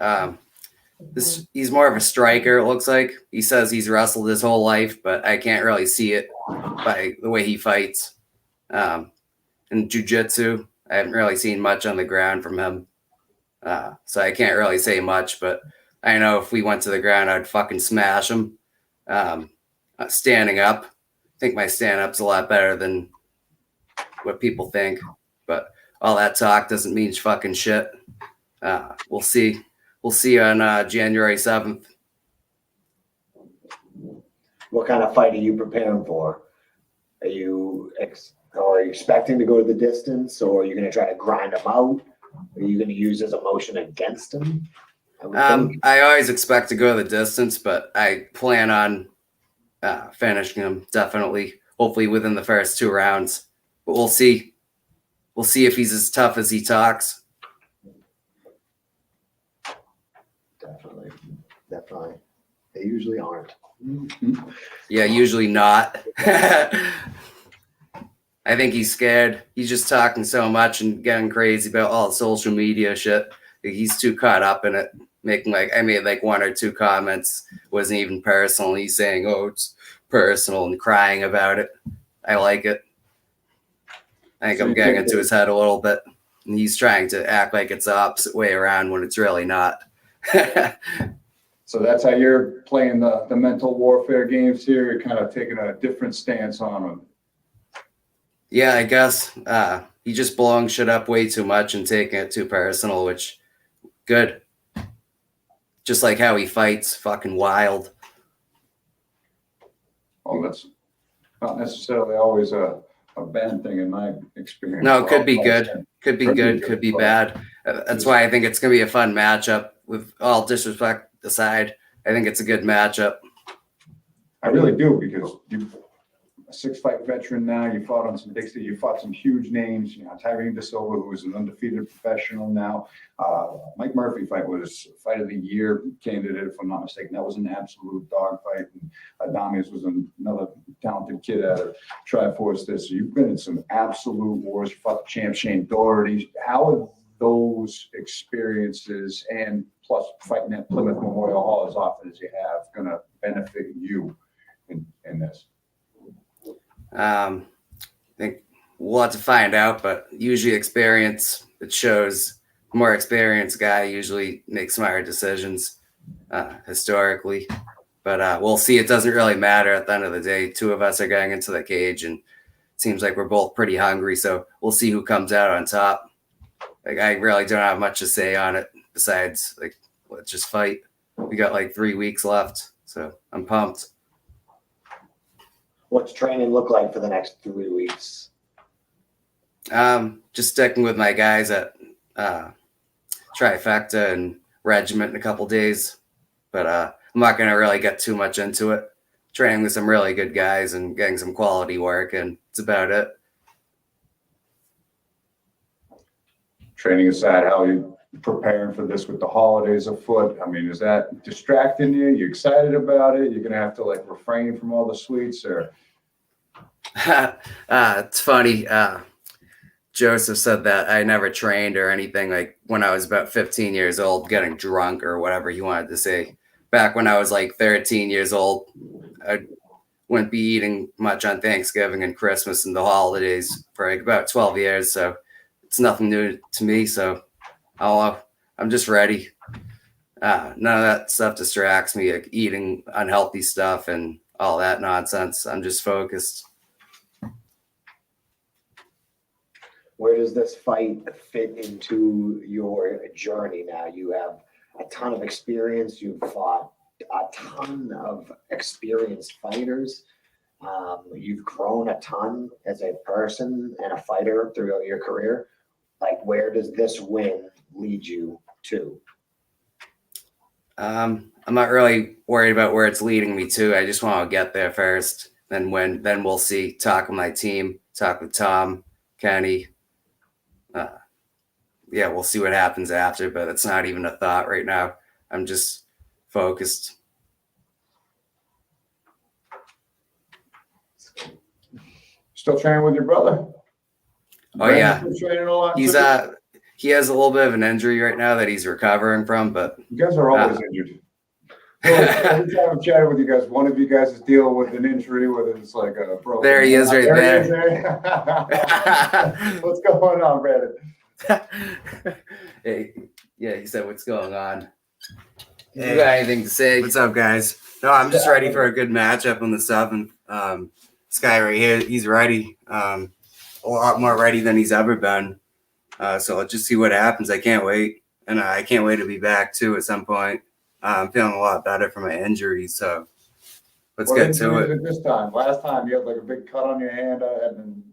He's more of a striker, it looks like. He says he's wrestled his whole life, but I can't really see it by the way he fights. In jiu-jitsu, I haven't really seen much on the ground from him. So I can't really say much, but I know if we went to the ground, I'd fucking smash him. Standing up, I think my stand-up's a lot better than what people think, but all that talk doesn't mean fucking shit. We'll see. We'll see on January 7th. What kind of fight are you preparing for? Are you expecting to go to the distance, or are you going to try to grind him out? Are you going to use his emotion against him? I always expect to go the distance, but I plan on finishing him definitely, hopefully within the first 2 rounds. But we'll see. We'll see if he's as tough as he talks. Definitely. They usually aren't. Yeah, usually not. I think he's scared. He's just talking so much and getting crazy about all the social media shit. He's too caught up in it. Making I made like 1 or 2 comments. Wasn't even personal. He's saying, "Oh, it's personal," and crying about it. I like it. I think I'm getting into his head a little bit. And he's trying to act like it's the opposite way around when it's really not. So that's how you're playing the mental warfare games here. You're kind of taking a different stance on them. Yeah, I guess. He just blowing shit up way too much and taking it too personal, which good. Just like how he fights, fucking wild. Oh, that's not necessarily always a bad thing in my experience. No, it could be good. Could be good. Could be bad. That's why I think it's going to be a fun matchup. With all disrespect aside, I think it's a good matchup. I really do, because you're a 6-fight veteran now. You fought on some big stage. You fought some huge names. You know, Tyrone DiSilva, who is an undefeated professional now. Mike Murphy fight was Fight of the Year candidate, if I'm not mistaken. That was an absolute dogfight. And Adames was another talented kid out of Triforce. So you've been in some absolute wars. You fought the champ Shane Doherty. How have those experiences, and plus fighting at Plymouth Memorial Hall as often as you have, going to benefit you in this? I think we'll have to find out, but usually experience, it shows. More experienced guy usually makes smarter decisions historically, but we'll see. It doesn't really matter at the end of the day. 2 of us are going into the cage, and it seems like we're both pretty hungry, so we'll see who comes out on top. Like, I really don't have much to say on it besides, like, let's just fight. We got like 3 weeks left, so I'm pumped. What's training look like for the next 3 weeks? Just sticking with my guys at Trifecta and Regiment in a couple days, but I'm not going to really get too much into it. Training with some really good guys and getting some quality work, and it's about it. Training aside, how are you preparing for this with the holidays afoot? I mean, is that distracting you? You excited about it? You're going to have to like refrain from all the sweets, or? It's funny. Joseph said that I never trained or anything, like when I was about 15 years old, getting drunk or whatever he wanted to say. Back when I was like 13 years old, I wouldn't be eating much on Thanksgiving and Christmas and the holidays for like about 12 years. So it's nothing new to me. So I'm just ready. None of that stuff distracts me, like eating unhealthy stuff and all that nonsense. I'm just focused. Where does this fight fit into your journey now? You have a ton of experience. You've fought a ton of experienced fighters. You've grown a ton as a person and a fighter throughout your career. Like, where does this win lead you to? I'm not really worried about where it's leading me to. I just want to get there first. and then we'll see. Talk with my team, talk with Tom, Kenny. Yeah, we'll see what happens after, but it's not even a thought right now. I'm just focused. Still training with your brother? Oh yeah, Brandon's still training a lot he's too? he has a little bit of an injury right now that he's recovering from, but You guys are always injured. Well, every time I've chatted with you guys, one of you guys is dealing with an injury, whether it's like a broken. There he is right there. He is What's going on, Brandon? Hey, yeah, he said, "What's going on?" You got anything to say? What's up, guys? No, I'm just ready for a good matchup on the 7th. This guy right here, he's ready. A lot more ready than he's ever been. So let's just see what happens. I can't wait. And I can't wait to be back, too, at some point. I'm feeling a lot better from my injury, so let's get to it. This time, last time you had like a big cut on your hand, and then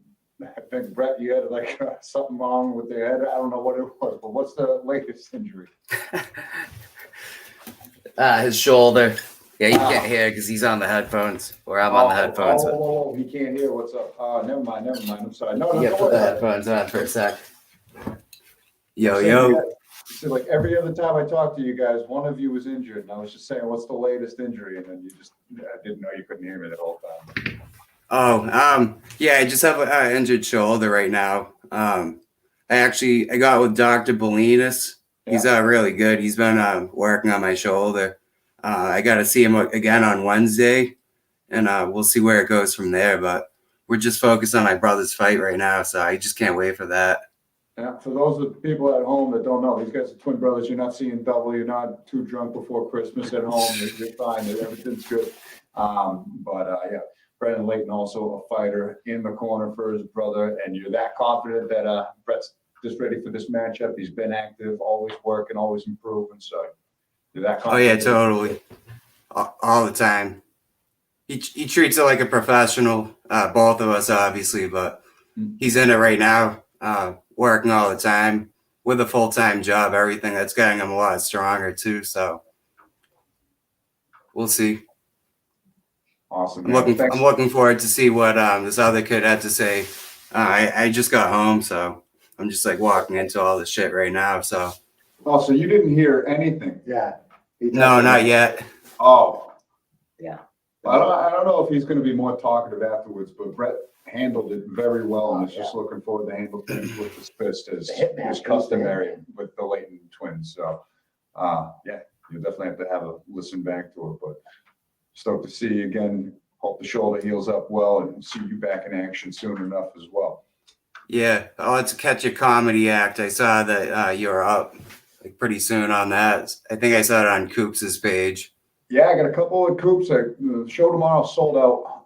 I think Brett, you had like something wrong with your head. I don't know what it was, but what's the latest injury? His shoulder. Yeah, you can't hear because he's on the headphones, or I'm on the headphones. Oh, he can't hear. What's up? Never mind. I'm sorry. No, Yeah, put the headphones on for a sec. Yo. So like every other time I talk to you guys, one of you was injured, and I was just saying, what's the latest injury? And then I didn't know you couldn't hear me that whole time. Oh, yeah, I just have an injured shoulder right now. I got with Dr. Bolinas. He's really good. He's been working on my shoulder. I got to see him again on Wednesday, and we'll see where it goes from there. But we're just focused on my brother's fight right now, so I just can't wait for that. Yeah, for those of the people at home that don't know, these guys are twin brothers. You're not seeing double. You're not too drunk before Christmas at home. You're fine. Everything's good. Yeah, Brandon Layton, also a fighter in the corner for his brother. And you're that confident that Brett's just ready for this matchup. He's been active, always working, always improving. So you're that confident. Oh, yeah, totally. All the time. He treats it like a professional, both of us, obviously, but he's in it right now. Working all the time with a full-time job, everything that's getting him a lot stronger too. So we'll see. Awesome. I'm looking forward to see what this other kid had to say. I just got home, so I'm just like walking into all this shit right now. So. Oh, so you didn't hear anything? Yeah. No, not yet. Oh. Yeah. I don't know if he's going to be more talkative afterwards, but Brett handled it very well, and is just looking forward to handle things with his fist as is customary with the Layton twins. So, yeah, you definitely have to have a listen back to it. But stoked to see you again. Hope the shoulder heals up well, and see you back in action soon enough as well. Yeah, I'll have to catch a comedy act. I saw that you were up like pretty soon on that. I think I saw it on Coops' page. Yeah, I got a couple of Coops. The show tomorrow sold out.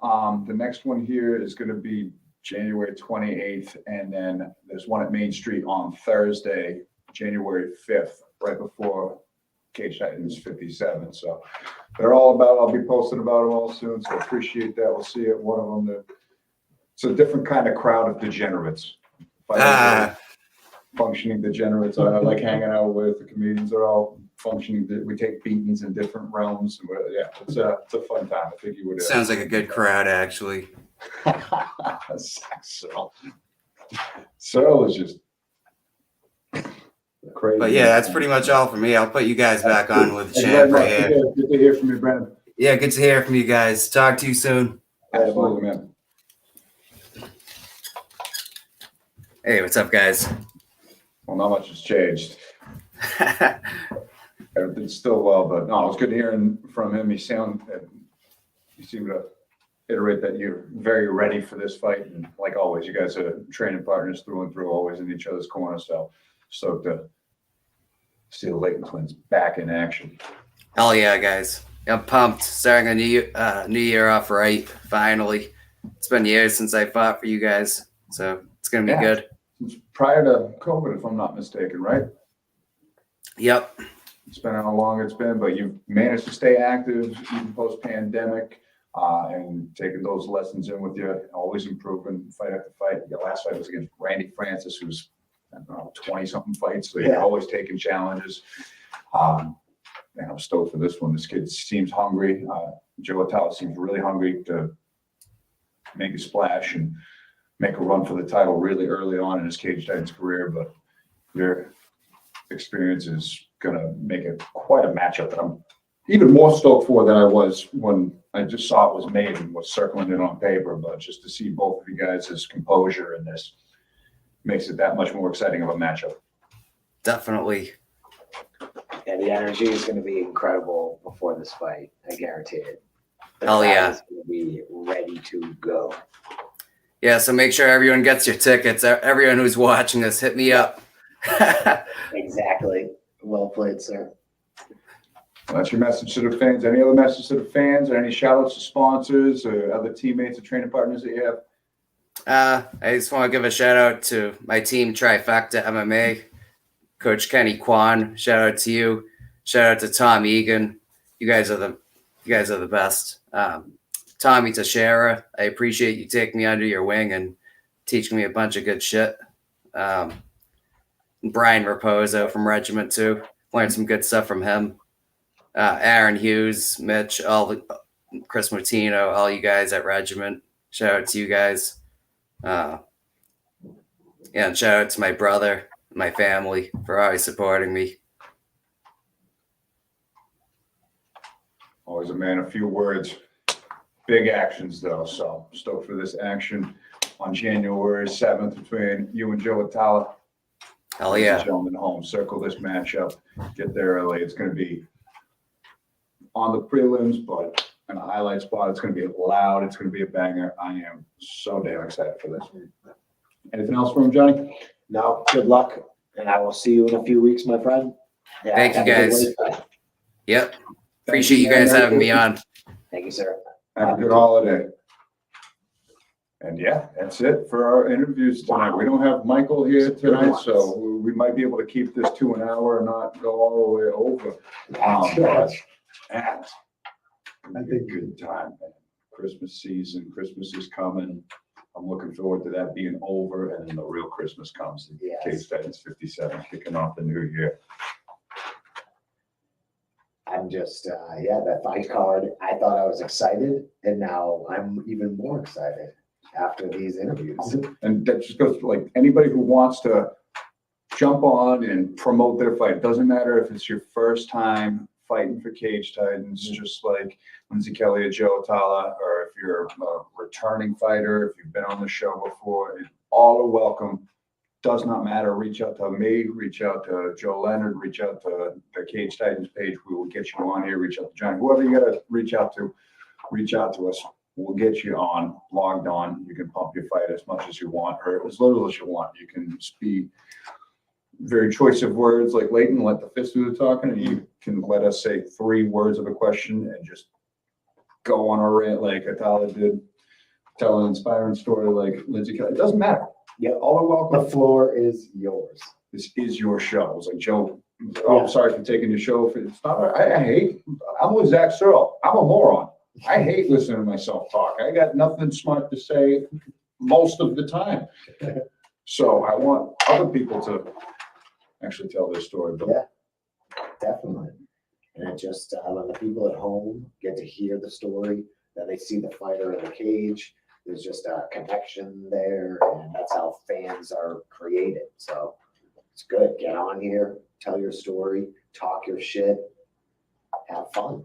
The next one here is going to be January 28th. And then there's one at Main Street on Thursday, January 5th, right before Cage Titans 57. So they're all about, I'll be posting about them all soon. So appreciate that. We'll see it. One of them, it's a different kind of crowd of degenerates. Functioning degenerates I like hanging out with. The comedians are all functioning. We take beatings in different realms. Yeah, it's a fun time. I think you would. Sounds like a good crowd, actually. Searle is just crazy. But yeah, that's pretty much all for me. I'll put you guys back on with the champ right here. Good to hear from you, Brandon. Yeah, good to hear from you guys. Talk to you soon. Absolutely, man. Hey, what's up, guys? Well, not much has changed. Everything's still well, but no, it's good hearing from him. You seem to iterate that you're very ready for this fight, and like always, you guys are training partners through and through, always in each other's corner. So stoked to see the Layton twins back in action. Hell yeah, guys! I'm pumped. Starting a new year off right. Finally, it's been years since I fought for you guys, so it's gonna be good. Since prior to COVID, if I'm not mistaken, right? Yep. It's been how long it's been, but you've managed to stay active even post-pandemic, and taking those lessons in with you, always improving fight after fight. Your last fight was against Randy Francis, who's 20-something fights, so you're always taking challenges. And I'm stoked for this one. This kid seems hungry. Joe Atallah seems really hungry to make a splash and make a run for the title really early on in his Cage Titans career. But your experience is going to make it quite a matchup that I'm even more stoked for than I was when I just saw it was made and was circling it on paper. But just to see both of you guys' composure in this makes it that much more exciting of a matchup. Definitely. Yeah, the energy is going to be incredible before this fight. I guarantee it. The Hell crowd yeah. is going to be ready to go. Yeah, so make sure everyone gets your tickets. Everyone who's watching this, hit me up. Exactly. Well played, sir. Well, that's your message to the fans. Any other message to the fans or any shout outs to sponsors or other teammates or training partners that you have? I just want to give a shout out to my team, Trifecta MMA, Coach Kenny Kwan. Shout out to you. Shout out to Tom Egan. You guys are the best. Tommy Teixeira, I appreciate you taking me under your wing and teaching me a bunch of good shit. Brian Raposo from Regiment too. Learned some good stuff from him. Aaron Hughes, Mitch, Chris Martino, all you guys at Regiment. Shout out to you guys. Yeah, and shout out to my brother, my family for always supporting me. Always a man of few words. Big actions, though. So stoked for this action on January 7th between you and Joe Atallah. Hell Ladies and yeah. gentlemen, home. Circle this matchup. Get there early. It's going to be on the prelims, but in a highlight spot. It's going to be loud. It's going to be a banger. I am so damn excited for this. Anything else from Johnny? No, good luck. And I will see you in a few weeks, my friend. Yeah, Thank you, have a good guys. week. Yep. Appreciate you guys having me on. Thank you, sir. Have a good holiday. And yeah, that's it for our interviews tonight. We don't have Michael here tonight, so we might be able to keep this to an hour and not go all the way over. But I think good time, man. Christmas season, Christmas is coming. I'm looking forward to that being over, and then the real Christmas comes. Yes. Cage Titans 57 kicking off the new year. I'm just, that fight card, I thought I was excited, and now I'm even more excited after these interviews. And that just goes to like anybody who wants to jump on and promote their fight. Doesn't matter if it's your first time fighting for Cage Titans, just like Lindsey, Kelley, or Joe Atallah, or if you're a returning fighter, if you've been on the show before, all are welcome. Does not matter. Reach out to me, reach out to Joe Leonard, reach out to the Cage Titans page. We will get you on here. Reach out to Johnny. Whoever you got to reach out to us. We'll get you on, logged on. You can pump your fight as much as you want, or as little as you want. You can speak very choice of words like Layton, let the fist do the talking, and you can let us say 3 words of a question and just go on a rant like Atallah did, tell an inspiring story like Lindsey Kelley. It doesn't matter. Yeah, All are welcome. the floor is yours. This is your show. It was like, Joe, I'm sorry for taking your show. It's not, I'm with Zach Searle. I'm a moron. I hate listening to myself talk. I got nothing smart to say most of the time. So I want other people to actually tell their story. But Yeah, definitely. And it just, when the people at home get to hear the story, then they see the fighter in the cage, there's just a connection there, and that's how fans are created. So it's good. Get on here, tell your story, talk your shit, have fun.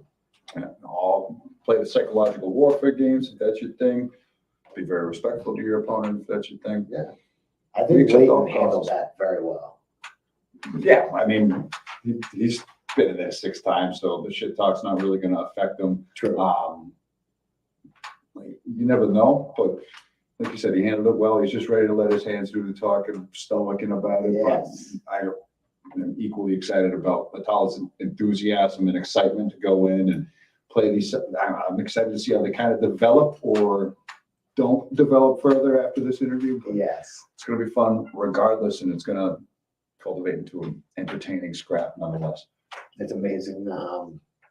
and all play the psychological warfare games if that's your thing. Be very respectful to your opponent if that's your thing. Yeah. I think Layton handled that very well. Yeah, I mean, he's been in there 6 times, so the shit talk's not really going to affect him. True. Like, you never know, but like you said, he handled it well. He's just ready to let his hands do the talking, stoicing about it. Yes. But I am equally excited about Atallah's enthusiasm and excitement to go in and play these. I'm excited to see how they kind of develop or don't develop further after this interview. But Yes. it's going to be fun regardless, and it's going to cultivate into an entertaining scrap nonetheless. It's amazing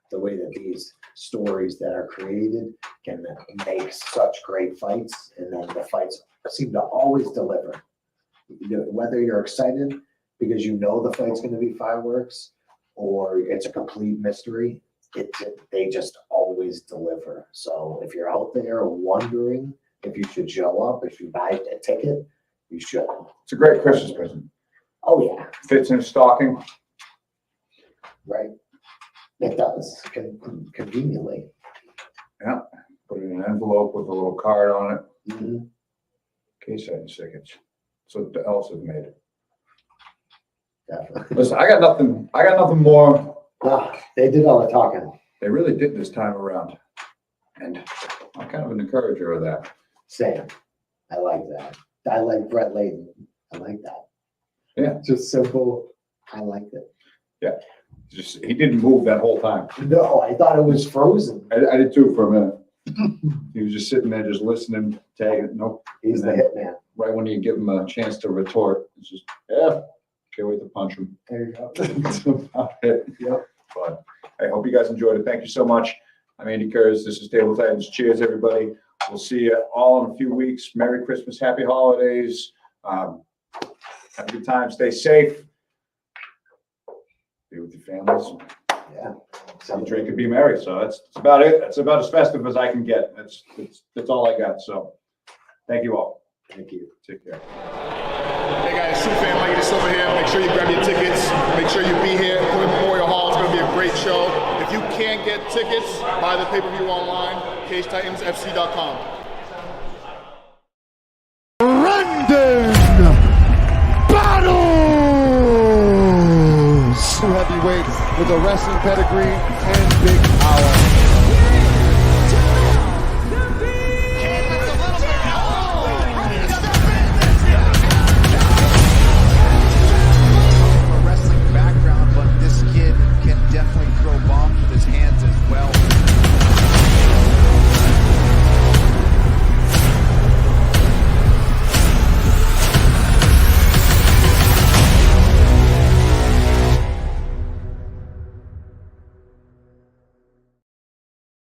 the way that these stories that are created can make such great fights, and then the fights seem to always deliver. Whether you're excited because you know the fight's going to be fireworks or it's a complete mystery, they just always deliver. So if you're out there wondering if you should show up, if you buy a ticket, you should. It's a great Christmas present. Oh, yeah, Fits in a stocking. right. It does, conveniently. Yeah. Put it in an envelope with a little card on it. Mhm. Case item tickets. So what else have made it? Definitely. Listen, I got nothing more. They did all the talking. They really did this time around. And I'm kind of an encourager of that. Same. I like that. I like Brett Layton. I like that. Yeah. Just simple. I liked it. Yeah. Just, he didn't move that whole time. No, I thought it was frozen. I did too for a minute. He was just sitting there, just listening, tagging. Nope. He's the hitman. Right when you give him a chance to retort, it's just, yeah, can't wait to punch him. There you go. That's about it. Yep. But I hope you guys enjoyed it. Thank you so much. I'm Andy Kurtz. This is Table Titans. Cheers, everybody. We'll see you all in a few weeks. Merry Christmas, happy holidays. Have a good time. Stay safe. Be with your families. Yeah. Some drink and be merry. So that's about it. That's about as festive as I can get. That's all I got. So thank you all. Thank you. Take care. Hey guys, Super Fan Mikey DiSilva here. Make sure you grab your tickets. Make sure you be here at Court Memorial Hall. It's going to be a great show. If you can't get tickets, buy the pay-per-view online, CageTitansFC.com. Brendan Battles! Heavyweight with a wrestling pedigree and big power.